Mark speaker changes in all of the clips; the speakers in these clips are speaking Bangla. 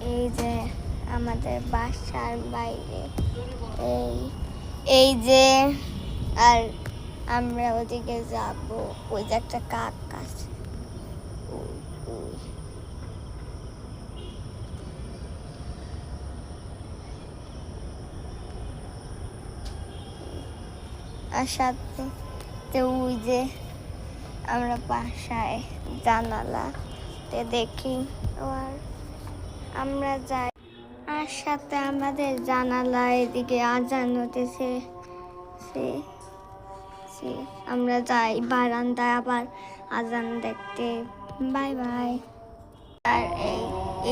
Speaker 1: এই যে আমাদের বাসার বাইরে এই যে, আর আমরা ওদিকে যাব। ওই যে একটা কাক আছে, আর সাথে ওই যে আমরা বাসায় জানালাতে দেখি, আর আমরা যাই। আর সাথে আমাদের জানালা এদিকে আজান হতেছে, আমরা যাই বারান্দায় আবার আজান দেখতে। Bye bye. আর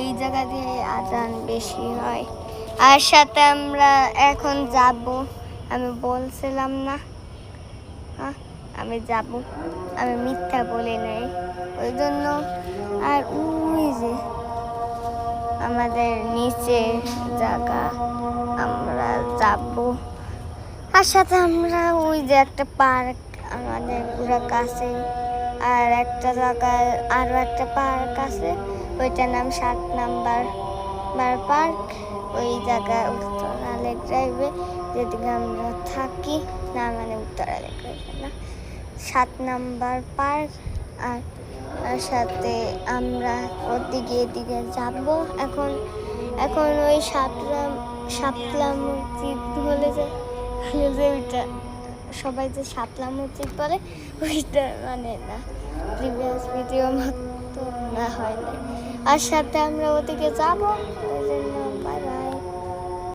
Speaker 1: এই জায়গা দিয়ে আজান বেশি হয়। আর সাথে আমরা এখন যাব, আমি বলছিলাম না আমি যাব, আমি মিথ্যা বলি নাই, ওই জন্য। আর ওই যে আমাদের নিচে জায়গা, আমরা যাব। আর সাথে আমরা ওই যে একটা পার্ক আমাদের পুরো কাছে, আর একটা জায়গায় আরো একটা পার্ক আছে, ওইটার নাম 7 নাম্বার পার্ক। ওই জায়গায় উত্তরা লেক ড্রাইভে যেদিকে আমরা থাকি, না মানে উত্তরা লেক ড্রাইভে না, 7 নাম্বার পার্ক। আর সাথে আমরা ওদিকে এদিকে যাব এখন। ওই শাপলা মসজিদ হলে যে ওইটা সবাই যে শাপলা মসজিদ বলে, ওইটা মানে না, প্রিভিয়াস ভিডিও মতো না হয় না। আর সাথে আমরা ওদিকে যাব, ওই জন্য